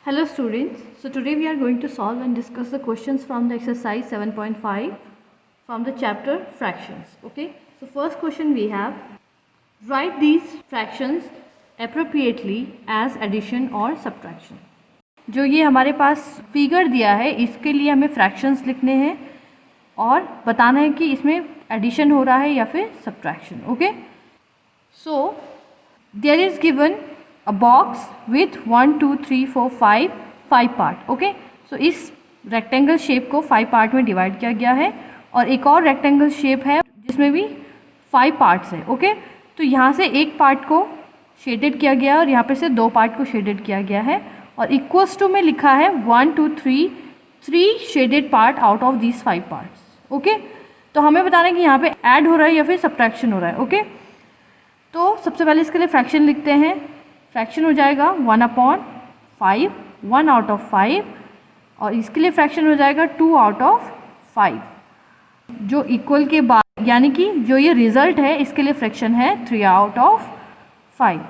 Hello students, so today we are going to solve and discuss the questions from the exercise 7.5 from the chapter fractions. Okay, so first question we have, write these fractions appropriately as addition or subtraction. जो ये हमारे पास figure दिया है इसके लिए हमें fractions लिखने हैं और बताना है कि इसमें एडिशन हो रहा है या फिर subtraction. Okay, so there is given a box with 1 2 3 4 5 part. Okay, so इस रेक्टेंगल शेप को 5 पार्ट में डिवाइड किया गया है और एक और रेक्टेंगल शेप है जिसमें भी 5 पार्ट्स है. ओके, तो यहाँ से एक पार्ट को शेडेड किया गया है और यहाँ पे से 2 पार्ट को शेडेड किया गया है और इक्वल्स टू में लिखा है 1 2 3 shaded part out of these 5 parts. Okay, तो हमें बताना है कि यहाँ पे ऐड हो रहा है या फिर सब्ट्रैक्शन हो रहा है. ओके, तो सबसे पहले इसके लिए फ्रैक्शन लिखते हैं. फ्रैक्शन हो जाएगा 1/5, 1 आउट ऑफ 5 और इसके लिए फ्रैक्शन हो जाएगा 2 आउट ऑफ 5 जो इक्वल के बाद, यानी कि जो ये रिजल्ट है इसके लिए फ्रैक्शन है 3 आउट ऑफ 5.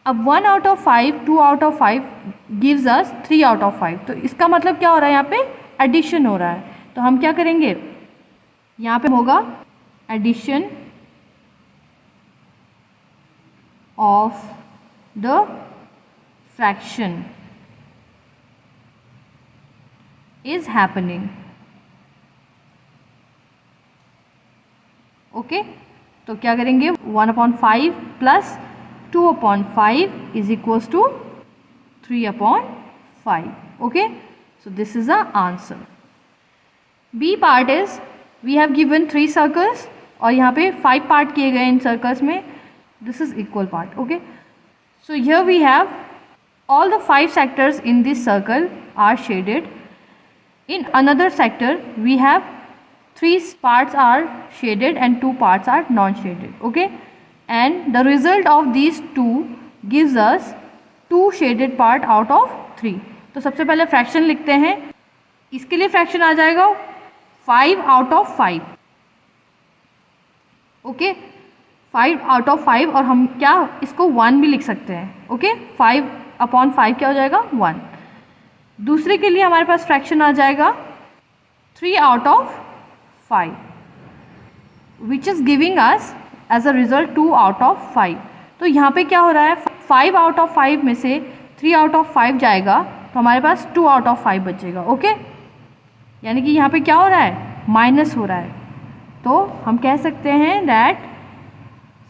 अब 1 out of 5, 2 out of 5 gives us 3 out of 5. तो इसका मतलब क्या हो रहा है, यहाँ पे एडिशन हो रहा है. तो हम क्या करेंगे, यहाँ पे होगा addition of the fraction is happening. Okay, तो क्या करेंगे 1/5 plus 2/5 is equals to 3/5. Okay, so this is the answer. B part is we have given 3 circles और यहाँ पे 5 पार्ट किए गए इन सर्कल्स में. This is equal part. Okay, so here we have all the 5 sectors in this circle are shaded. In another sector we have 3 parts are shaded and 2 parts are non-shaded. Okay, and the result of these 2 gives us 2 shaded part out of 3. तो सबसे पहले fraction लिखते हैं. इसके लिए fraction आ जाएगा 5 out of 5. Okay, 5 out of 5 और हम क्या इसको 1 भी लिख सकते हैं. ओके, 5/5 क्या हो जाएगा 1. दूसरे के लिए हमारे पास फ्रैक्शन आ जाएगा 3 out of 5 which is giving us as a result 2 out of 5. तो यहाँ पे क्या हो रहा है, 5 आउट ऑफ 5 में से 3 आउट ऑफ 5 जाएगा तो हमारे पास 2 आउट ऑफ 5 बचेगा. ओके, यानी कि यहाँ पे क्या हो रहा है, माइनस हो रहा है. तो हम कह सकते हैं that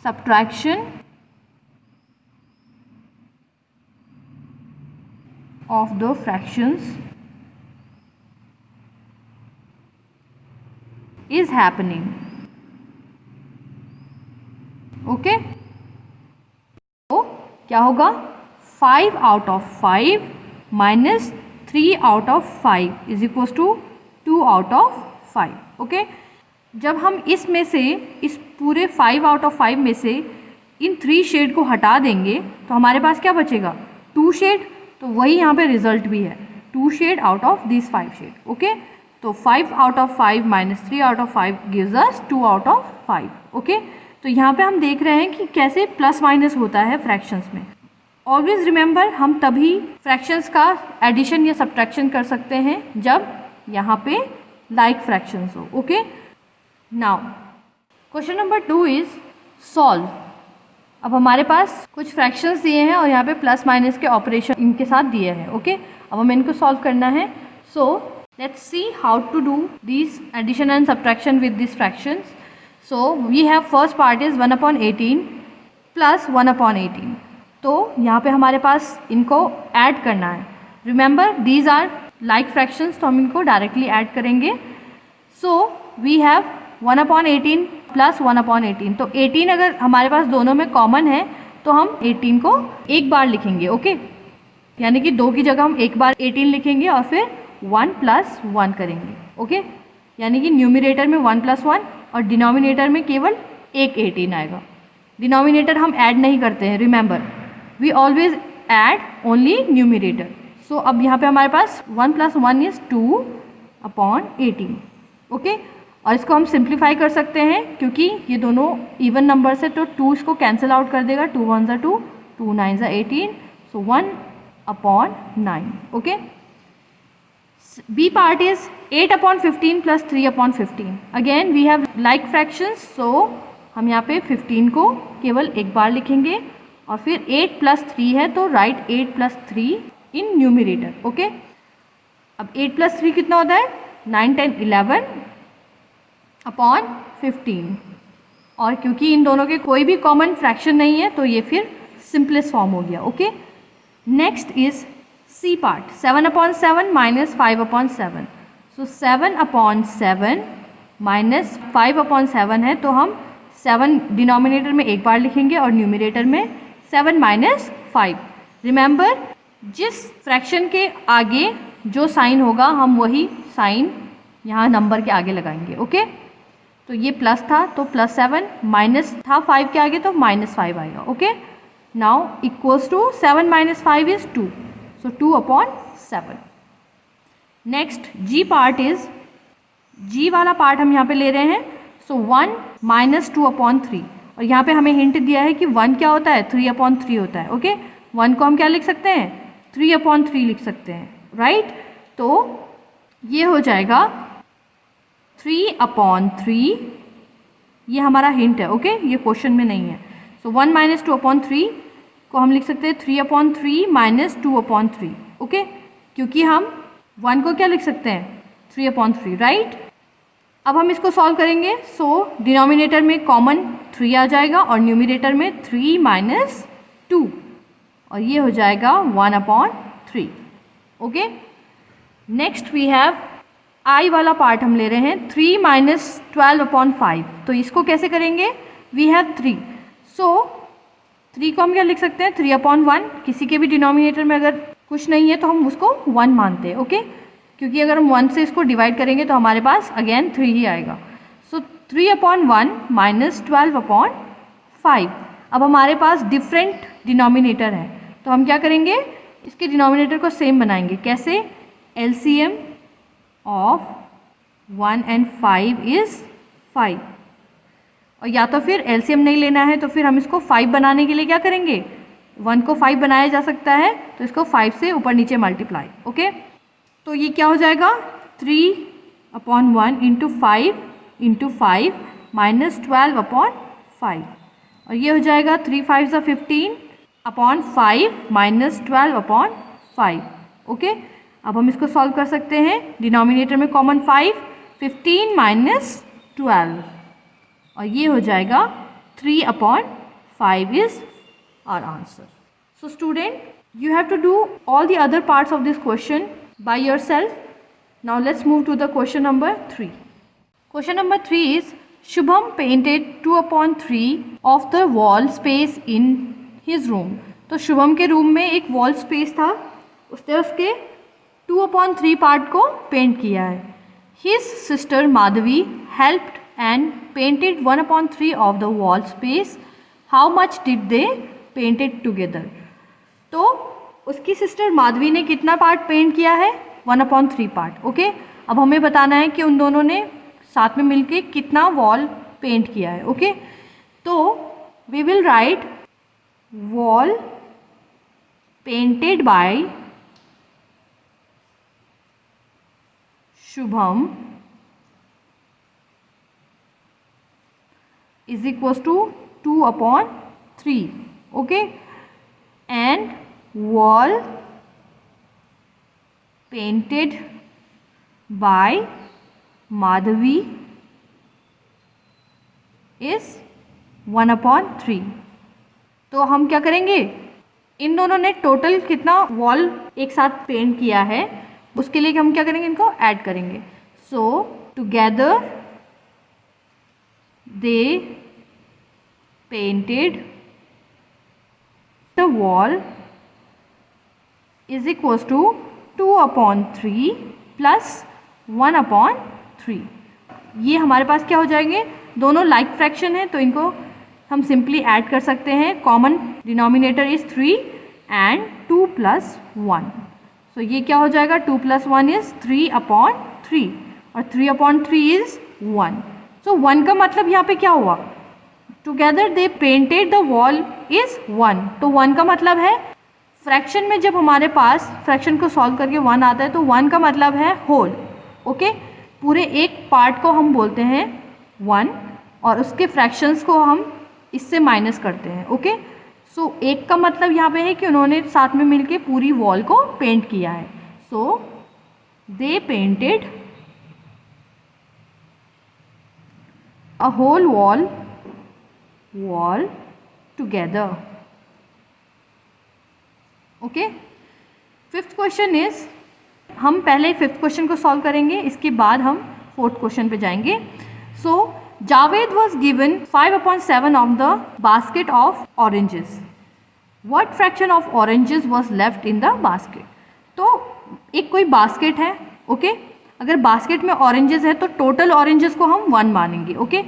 subtraction of the fractions is happening. Okay, तो क्या होगा 5 out of 5 minus 3 out of 5 is equals to 2 out of 5. Okay, जब हम इसमें से इस पूरे 5 आउट ऑफ 5 में से इन 3 शेड को हटा देंगे तो हमारे पास क्या बचेगा 2 शेड. तो वही यहाँ पे रिजल्ट भी है 2 shade out of this 5 shade. Okay, तो 5 out of 5 minus 3 out of 5 gives us 2 out of 5. Okay, तो यहाँ पे हम देख रहे हैं कि कैसे प्लस माइनस होता है फ्रैक्शंस में. ऑलवेज रिमेंबर, हम तभी फ्रैक्शंस का एडिशन या सब्ट्रैक्शन कर सकते हैं जब यहाँ पे लाइक फ्रैक्शंस हो. Okay, now question number 2 is solve. अब हमारे पास कुछ फ्रैक्शंस दिए हैं और यहाँ पे प्लस माइनस के ऑपरेशन इनके साथ दिए हैं. ओके, अब हमें इनको सॉल्व करना है. So let's see how to do this addition and subtraction with this fractions. So we have first part is 1/18 plus 1/18. तो यहाँ पे हमारे पास इनको ऐड करना है. Remember these are like fractions, तो हम इनको डायरेक्टली ऐड करेंगे. So we have 1/18 plus 1/18. तो 18 अगर हमारे पास दोनों में कॉमन है तो हम 18 को एक बार लिखेंगे. ओके, यानी कि 2 की जगह हम एक बार 18 लिखेंगे और फिर 1 + 1 करेंगे. ओके, यानी कि न्यूमरेटर में 1 + 1 और डिनोमिनेटर में केवल एक 18 आएगा. डिनोमिनेटर हम ऐड नहीं करते हैं, remember we always add only numerator. So अब यहाँ पे हमारे पास 1 + 1 इज 2/18. ओके, और इसको हम सिंप्लीफाई कर सकते हैं क्योंकि ये दोनों इवन नंबर से, तो 2 इसको कैंसिल आउट कर देगा. 2 × 1 = 2, 2 × 9 = 18. सो 1 upon 9. Okay. B part is 8 upon 15 plus 3 upon 15. Again we have like fractions, so हम यहाँ पे 15 को केवल एक बार लिखेंगे और फिर 8 प्लस 3 है तो राइट 8 प्लस 3 इन न्यूमिरेटर. ओके. अब 8 प्लस 3 कितना होता है? 9, 10, 11 अपॉन 15. और क्योंकि इन दोनों के कोई भी कॉमन फ्रैक्शन नहीं है तो ये फिर सिंपलेस्ट फॉर्म हो गया. Okay. Next is C part, 7 upon 7 minus 5 upon 7. So 7 upon 7 minus 5 upon 7 है तो हम 7 डिनोमिनेटर में एक बार लिखेंगे और न्यूमिरेटर में 7 minus 5. रिमेंबर, जिस फ्रैक्शन के आगे जो साइन होगा हम वही साइन यहाँ नंबर के आगे लगाएंगे. ओके. तो ये प्लस था तो प्लस 7, माइनस था 5 के आगे तो माइनस 5 आएगा. Okay. Now equals to 7 minus 5 is 2. So 2 upon 7. Next G part is, G वाला पार्ट हम यहाँ पे ले रहे हैं. So 1 minus 2 upon 3. और यहाँ पे हमें हिंट दिया है कि 1 क्या होता है? 3 upon 3 होता है. ओके. 1 को हम क्या लिख सकते हैं? 3 upon 3 लिख सकते हैं. राइट. तो ये हो जाएगा 3 upon 3. ये हमारा हिंट है. ओके. ये क्वेश्चन में नहीं है. So 1 minus 2 upon 3 को हम लिख सकते हैं 3 upon 3 माइनस 2 upon 3. ओके. क्योंकि हम 1 को क्या लिख सकते हैं? 3 upon 3. राइट. अब हम इसको सॉल्व करेंगे. सो डिनोमिनेटर में कॉमन 3 आ जाएगा और न्यूमिनेटर में 3 माइनस 2 और ये हो जाएगा 1 upon 3. Okay. Next we have I वाला पार्ट हम ले रहे हैं 3 माइनस 12 upon 5. तो इसको कैसे करेंगे? We have 3. सो 3 को हम क्या लिख सकते हैं? 3 upon 1. किसी के भी डिनोमिनेटर में अगर कुछ नहीं है तो हम उसको 1 मानते हैं. ओके. क्योंकि अगर हम 1 से इसको डिवाइड करेंगे तो हमारे पास अगेन 3 ही आएगा. सो 3 upon 1 माइनस 12 upon 5. अब हमारे पास डिफरेंट डिनोमिनेटर है तो हम क्या करेंगे? इसके डिनोमिनेटर को सेम बनाएंगे. कैसे? LCM of 1 and 5 is 5. और या तो फिर एलसीएम नहीं लेना है तो फिर हम इसको 5 बनाने के लिए क्या करेंगे? 1 को 5 बनाया जा सकता है तो इसको 5 से ऊपर नीचे मल्टीप्लाई. ओके. तो ये क्या हो जाएगा? 3 upon 1 into 5 into 5 minus 12 upon 5. और ये हो जाएगा 3 5 15 अपॉन 5 माइनस 12 upon 5. ओके. अब हम इसको सॉल्व कर सकते हैं. डिनोमिनेटर में कॉमन 5, 15 माइनस 12 और ये हो जाएगा 3 upon 5 is our answer. So student, you have to do all the other parts of this question by yourself. Now let's move to the question number 3. Question number 3 is, Shubham painted 2 upon 3 of the wall space in his room. तो शुभम के room में एक wall space था, उसने उसके 2 upon 3 part को paint किया है. His sister Madhavi helped and painted 1 upon 3 of the wall space. How much did they painted together? तो उसकी सिस्टर माधवी ने कितना पार्ट पेंट किया है? 1 upon 3 पार्ट. ओके. अब हमें बताना है कि उन दोनों ने साथ में मिलके कितना वॉल पेंट किया है. ओके. तो we will write wall painted by Shubham is equals to 2 upon 3. Okay. And wall painted by Madhavi is 1 upon 3. तो हम क्या करेंगे? इन दोनों ने टोटल कितना वॉल एक साथ पेंट किया है उसके लिए हम क्या करेंगे? इनको ऐड करेंगे. सो together they painted the wall is equals to 2 upon 3 plus 1 upon 3. ये हमारे पास क्या हो जाएंगे? दोनों लाइक फ्रैक्शन है तो इनको हम सिंपली ऐड कर सकते हैं. Common denominator is 3 and 2 plus 1. सो ये क्या हो जाएगा? 2 plus 1 इज 3 upon 3 और 3 upon 3 इज 1. सो 1 का मतलब यहाँ पे क्या हुआ? Together they painted the wall is 1. तो 1 का मतलब है फ्रैक्शन में जब हमारे पास फ्रैक्शन को सॉल्व करके 1 आता है तो 1 का मतलब है होल, ओके। पूरे एक पार्ट को हम बोलते हैं 1 और उसके फ्रैक्शंस को हम इससे माइनस करते हैं, ओके। सो एक का मतलब यहाँ पे है कि उन्होंने साथ में मिलके पूरी वॉल को पेंट किया है। So they painted a whole wall together, okay. Fifth question is, हम पहले फिफ्थ क्वेश्चन को सॉल्व करेंगे, इसके बाद हम फोर्थ क्वेश्चन पे जाएंगे। So Javed was given 5/7 of the basket of oranges, what fraction of oranges was left in the basket. तो एक कोई बास्केट है, ओके। अगर बास्केट में ऑरेंजेस है तो टोटल ऑरेंजेस को हम 1 मानेंगे, ओके।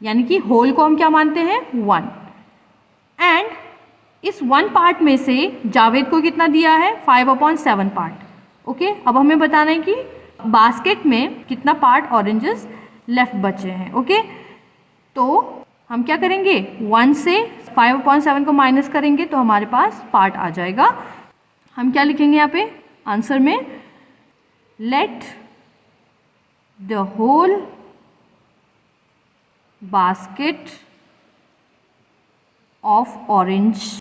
यानी कि होल को हम क्या मानते हैं 1, एंड इस 1 पार्ट में से जावेद को कितना दिया है 5/7 पार्ट, ओके। अब हमें बताना है कि बास्केट में कितना पार्ट ऑरेंजेस लेफ्ट बचे हैं, ओके। तो हम क्या करेंगे 1 से 5/7 को माइनस करेंगे तो हमारे पास पार्ट आ जाएगा। हम क्या लिखेंगे यहाँ पे आंसर में, let the whole basket of orange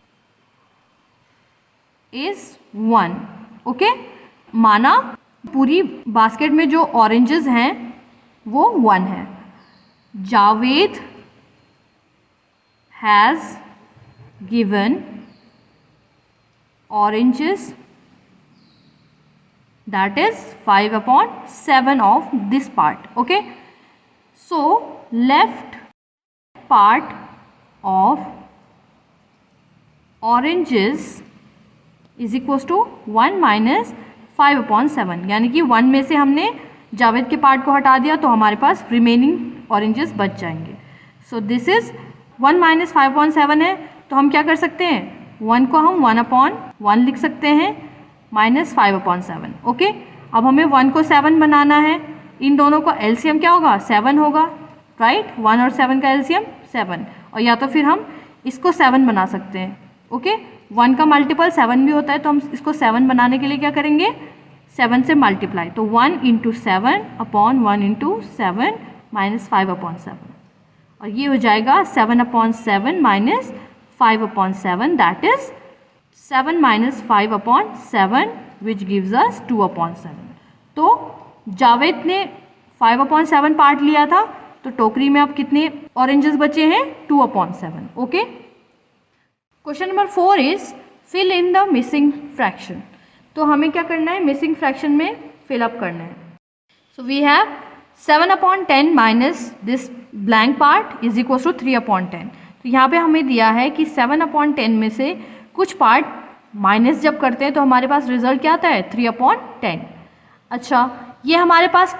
is 1, okay. माना पूरी बास्केट में जो ऑरेंजेस हैं वो 1 है। Javed has given oranges that is 5/7 of this part, okay. So left part of oranges is equal to 1 minus 5/7, यानी कि 1 में से हमने जावेद के पार्ट को हटा दिया तो हमारे पास रिमेनिंग ऑरेंजेस बच जाएंगे। सो दिस इज 1 माइनस 5/7 है, तो हम क्या कर सकते हैं 1 को हम 1/1 लिख सकते हैं माइनस 5/7, ओके। अब हमें 1 को 7 बनाना है, इन दोनों का एलसीएम क्या होगा 7 होगा, राइट। 1 और 7 का एलसीएम 7, और या तो फिर हम इसको 7 बना सकते हैं, ओके। 1 का मल्टीपल 7 भी होता है, तो हम इसको 7 बनाने के लिए क्या करेंगे 7 से मल्टीप्लाई, तो 1 × 7/1 × 7 माइनस 5/7, और ये हो जाएगा 7/7 minus 5/7, that is 7 minus 5/7 which gives us 2/7। तो जावेद ने 5/7 पार्ट लिया था, तो टोकरी में अब कितने ऑरेंजेस बचे हैं 2/7, okay. Question number 4 is fill in the missing fraction. तो हमें क्या करना है मिसिंग फ्रैक्शन में फिल अप करना है। So we have 7/10 minus this blank part is equal to 3/10। तो यहाँ पे हमें दिया है कि 7/10 में से कुछ पार्ट माइनस जब करते हैं तो हमारे पास रिजल्ट क्या आता है 3/10। अच्छा, ये हमारे पास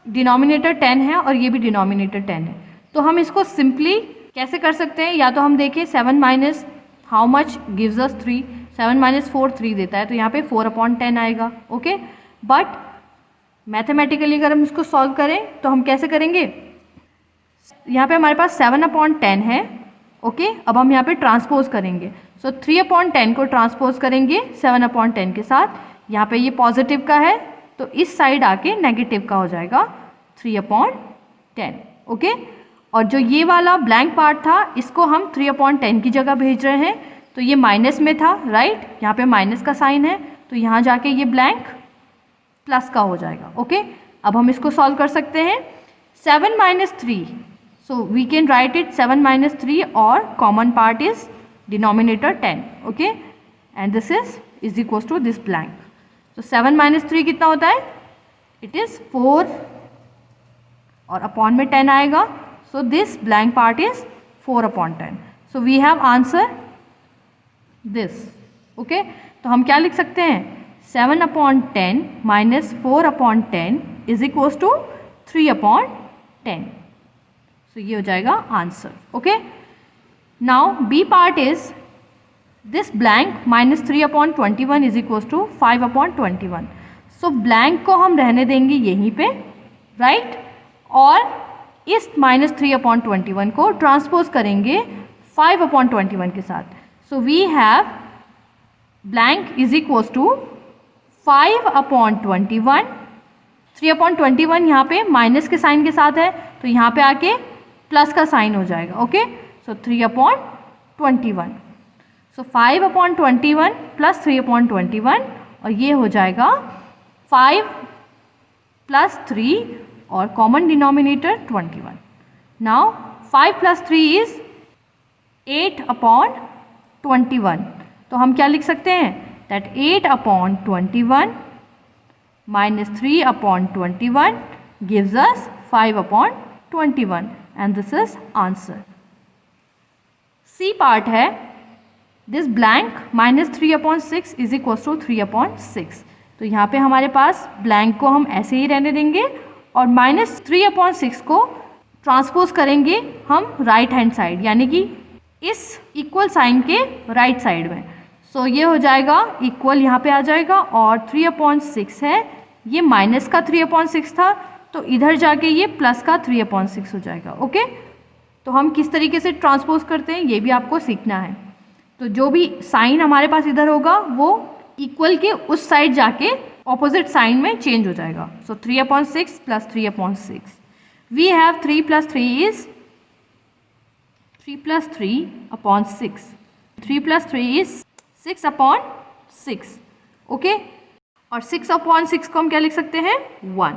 डिनोमिनेटर 10 है और ये भी डिनोमिनेटर 10 है, तो हम इसको सिंपली कैसे कर सकते हैं, या तो हम देखें 7 minus how much gives us 3, 7 minus 4 3 देता है, तो यहाँ पे 4/10 आएगा, ओके। बट मैथमेटिकली अगर हम इसको सॉल्व करें तो हम कैसे करेंगे, यहाँ पे हमारे पास 7/10 है, ओके। अब हम यहाँ पे ट्रांसपोज करेंगे, सो 3/10 को ट्रांसपोज करेंगे 7/10 के साथ, यहाँ पे ये पॉजिटिव का है तो इस साइड आके नेगेटिव का हो जाएगा 3/10, ओके। और जो ये वाला ब्लैंक पार्ट था इसको हम 3/10 की जगह भेज रहे हैं, तो ये माइनस में था, राइट। यहाँ पे माइनस का साइन है, तो यहाँ जाके ये ब्लैंक प्लस का हो जाएगा, ओके। अब हम इसको सॉल्व कर सकते हैं 7 minus 3, so we can write it 7 minus 3 और common part is denominator 10, okay, and this is equal to this blank. तो 7 माइनस 3 कितना होता है, इट इज़ 4 और अपॉन में 10 आएगा, so this blank part is 4/10, so we have answer this, okay। तो हम क्या लिख सकते हैं 7/10 minus 4/10 is equal to 3/10, so ये हो जाएगा answer, okay. Now B part is this blank minus 3/21 is equal to 5/21, so blank को हम रहने देंगे यहीं पे, राइट, और इस माइनस 3/21 को ट्रांसपोज करेंगे 5/21 के साथ, so we have blank is equals to 5/21। 3/21 यहाँ पे माइनस के साइन के साथ है, तो यहाँ पे आके प्लस का साइन हो जाएगा। ओके, सो 3/21, सो 5/21 प्लस 3/21, और ये हो जाएगा 5 प्लस 3 और common denominator 21। Now 5 plus 3 is 8/21। तो हम क्या लिख सकते हैं, that 8/21 minus 3/21 gives us 5/21, and this is answer. C part है, this blank minus 3/6 is equals to 3/6। तो यहाँ पे हमारे पास blank को हम ऐसे ही रहने देंगे और minus 3/6 को ट्रांसपोज करेंगे हम राइट हैंड साइड, यानी कि इस इक्वल साइन के राइट साइड में। सो ये हो जाएगा इक्वल, यहाँ पे आ जाएगा, और 3/6 है, ये माइनस का 3/6 था, तो इधर जाके ये प्लस का 3/6 हो जाएगा। ओके, तो हम किस तरीके से ट्रांसपोज करते हैं ये भी आपको सीखना है। तो जो भी साइन हमारे पास इधर होगा वो इक्वल के उस साइड जाके ऑपोजिट साइन में चेंज हो जाएगा। So 3/6 plus 3/6, we have 3 plus 3 is 3 plus 3/6, 3 plus 3 is 6/6। Okay, और 6/6 को हम क्या लिख सकते हैं, 1।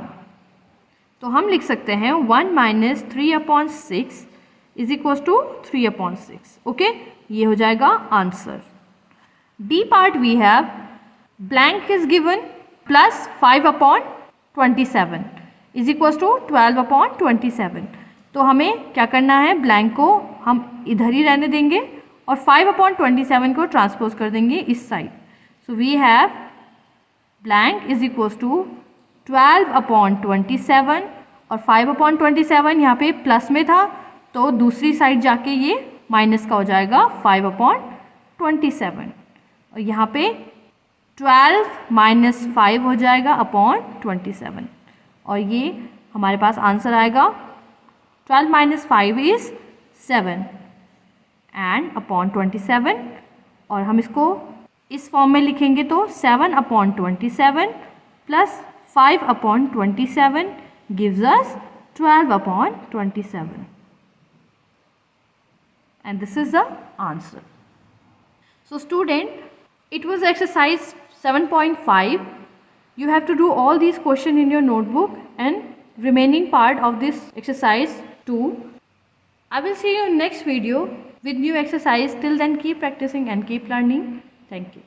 तो हम लिख सकते हैं 1 minus 3/6 is equal to 3/6। Okay, ये हो जाएगा answer. D part we have blank is given plus 5/27 is equal to 12/27। तो हमें क्या करना है, ब्लैंक को हम इधर ही रहने देंगे और 5/27 को ट्रांसपोज कर देंगे इस side. So we have blank is equals to 12/27, और 5/27 यहाँ पे प्लस में था, तो दूसरी साइड जाके ये माइनस का हो जाएगा 5/27, और यहाँ पे 12 माइनस 5 हो जाएगा /27, और ये हमारे पास आंसर आएगा 12 माइनस 5 इज 7 एंड /27, और हम इसको इस फॉर्म में लिखेंगे तो 7/27 plus 5/27 gives us 12/27, and this is the answer. So student, it was exercise 7.5. You have to do all these questions in your notebook and remaining part of this exercise too. I will see you in next video with new exercise. Till then, keep practicing and keep learning. Thank you.